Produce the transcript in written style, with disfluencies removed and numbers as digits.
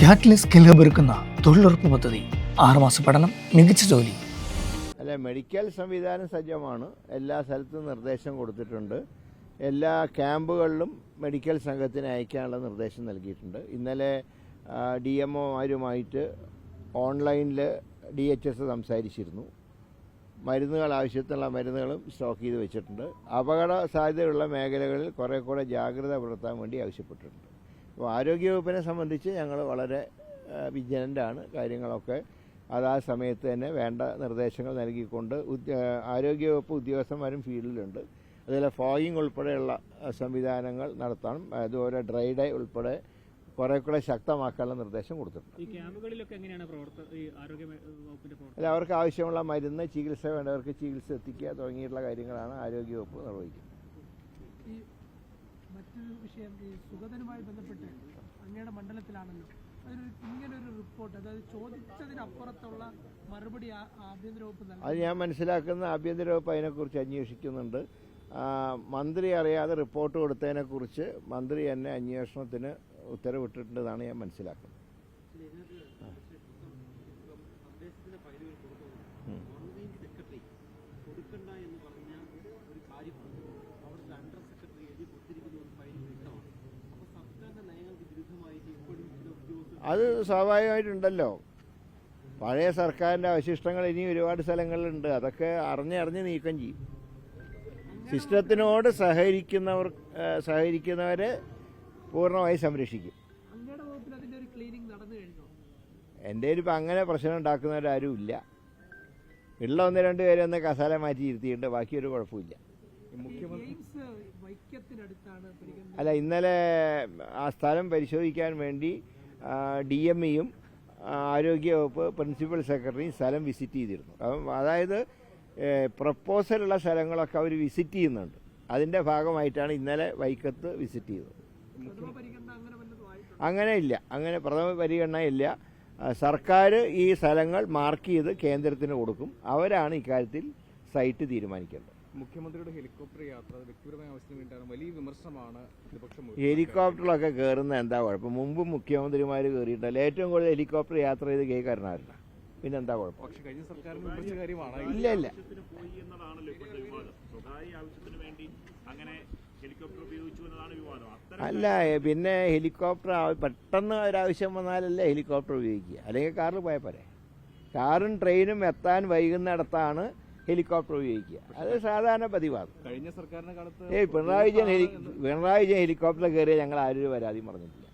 Catalyst skill hub ഒരുക്കുന്ന തൊഴിലുറപ്പ് പദ്ധതി 6 മാസ പഠനം, മികച്ച ജോലി. അല്ല, മെഡിക്കൽ സംവിധാനം സജ്ജമാണ്. എല്ലാ സ്ഥലത്തും നിർദ്ദേശം കൊടുത്തിട്ടുണ്ട്. എല്ലാ ക്യാമ്പുകളിലും മെഡിക്കൽ സംഘത്തിന് അയക്കാനുള്ള നിർദ്ദേശം നൽകിയിട്ടുണ്ട്. ഇന്നലെ DMOമാരുമായിട്ട് ഓൺലൈനിൽ DHS സംസാരിച്ചിരുന്നു. മരുന്നുകൾ, ആവശ്യത്തിനുള്ള മരുന്നുകളും സ്റ്റോക്ക് ചെയ്ത് വെച്ചിട്ടുണ്ട്. അപകട സാധ്യതയുള്ള മേഖലകളിൽ കുറേ കൂടെ ജാഗ്രത പുലർത്താൻ വേണ്ടി ആവശ്യപ്പെട്ടിട്ടുണ്ട്. അപ്പോൾ ആരോഗ്യവകുപ്പിനെ സംബന്ധിച്ച് ഞങ്ങൾ വളരെ വിജിലൻ്റാണ്. കാര്യങ്ങളൊക്കെ അതാ സമയത്ത് തന്നെ വേണ്ട നിർദ്ദേശങ്ങൾ നൽകിക്കൊണ്ട് ആരോഗ്യവകുപ്പ് ഉദ്യോഗസ്ഥന്മാരും ഫീൽഡിലുണ്ട്. അതുപോലെ ഫോഗിങ് ഉൾപ്പെടെയുള്ള സംവിധാനങ്ങൾ നടത്തണം. അതുപോലെ ഡ്രൈ ഡേ ഉൾപ്പെടെ കുറേ കൂടെ ശക്തമാക്കാനുള്ള നിർദ്ദേശം കൊടുത്തിട്ടുണ്ട്. അല്ല, അവർക്ക് ആവശ്യമുള്ള മരുന്ന്, ചികിത്സ വേണ്ടവർക്ക് ചികിത്സ എത്തിക്കുക തുടങ്ങിയിട്ടുള്ള കാര്യങ്ങളാണ് ആരോഗ്യവകുപ്പ് നിർവഹിക്കുന്നത്. മറ്റൊരു വിഷയം, ഈ സുഗതനുമായി ബന്ധപ്പെട്ട് അങ്ങയുടെ മണ്ഡലത്തിലാണല്ലോ, ഇങ്ങനൊരു റിപ്പോർട്ട്, അതായത് ചോദിച്ചതിനപ്പുറത്തുള്ള മറുപടി ആഭ്യന്തര വകുപ്പ് നൽകും. അത് ഞാൻ മനസ്സിലാക്കുന്ന ആഭ്യന്തര വകുപ്പ് അതിനെക്കുറിച്ച് അന്വേഷിക്കുന്നുണ്ട്. മന്ത്രി അറിയാതെ റിപ്പോർട്ട് കൊടുത്തതിനെക്കുറിച്ച് മന്ത്രി തന്നെ അന്വേഷണത്തിന് ഉത്തരവിട്ടിട്ടുണ്ടെന്നാണ് ഞാൻ മനസ്സിലാക്കുന്നത്. അത് സ്വാഭാവികമായിട്ടുണ്ടല്ലോ. പഴയ സർക്കാരിൻ്റെ അവശിഷ്ടങ്ങൾ ഇനി ഒരുപാട് സ്ഥലങ്ങളിലുണ്ട്. അതൊക്കെ അറിഞ്ഞ് നീക്കം ചെയ്യും. സിസ്റ്റത്തിനോട് സഹകരിക്കുന്നവരെ പൂർണ്ണമായി സംരക്ഷിക്കും. എൻ്റെ ഇപ്പം അങ്ങനെ പ്രശ്നം ഉണ്ടാക്കുന്നവരാരും ഇല്ല. ഉള്ള 1-2 പേരെ ഒന്ന് കസാല മാറ്റി ഇരുത്തിയിട്ട് ബാക്കി ഒരു കുഴപ്പമില്ല. അല്ല, ഇന്നലെ ആ സ്ഥലം പരിശോധിക്കാൻ വേണ്ടി DMEയും ആരോഗ്യവകുപ്പ് പ്രിൻസിപ്പൽ സെക്രട്ടറിയും സ്ഥലം വിസിറ്റ് ചെയ്തിരുന്നു. അതായത് പ്രപ്പോസലുള്ള സ്ഥലങ്ങളൊക്കെ അവർ വിസിറ്റ് ചെയ്യുന്നുണ്ട്. അതിൻ്റെ ഭാഗമായിട്ടാണ് ഇന്നലെ വൈക്കത്ത് വിസിറ്റ് ചെയ്തത്. അങ്ങനെ പ്രഥമ പരിഗണന ഇല്ല. സർക്കാർ ഈ സ്ഥലങ്ങൾ മാർക്ക് ചെയ്ത് കേന്ദ്രത്തിന് കൊടുക്കും. അവരാണ് ഇക്കാര്യത്തിൽ സൈറ്റ് തീരുമാനിക്കേണ്ടത്. മുഖ്യമന്ത്രിയുടെ ഹെലികോപ്റ്റർ യാത്ര വ്യക്തിപരമായ ആവശ്യത്തിന് വേണ്ടിയാണ്, വലിയ വിമർശനമാണ് പ്രതിപക്ഷം. ഹെലികോപ്റ്ററിലൊക്കെ കയറുന്ന എന്താ കുഴപ്പം? മുമ്പ് മുഖ്യമന്ത്രിമാർ കയറിയിട്ടല്ല. ഏറ്റവും കൂടുതൽ ഹെലികോപ്റ്റർ യാത്ര ചെയ്ത് കേൾക്കാരനായിരുന്നു. പിന്നെന്താ കുഴപ്പം? പക്ഷേ കഴിഞ്ഞ സർക്കാരിന് വിമർശിച്ച കാര്യമാണ്. ഇല്ല, അല്ല, പിന്നെ ഹെലികോപ്റ്റർ പെട്ടെന്ന് ഒരാവശ്യം വന്നാലല്ലേ ഹെലികോപ്റ്റർ ഉപയോഗിക്കുക. അല്ലെങ്കിൽ കാറിൽ പോയാൽ പോരെ. കാറും ട്രെയിനും എത്താൻ വൈകുന്നിടത്താണ് ഹെലികോപ്റ്റർ ഉപയോഗിക്കുക. അത് സാധാരണ പതിവാണ്. കഴിഞ്ഞ സർക്കാരിന്റെ കാലത്ത് പിണറായി വിജയൻ ഹെലികോപ്റ്ററിൽ കയറിയ ഞങ്ങൾ ആരും പരാതി പറഞ്ഞിട്ടില്ല.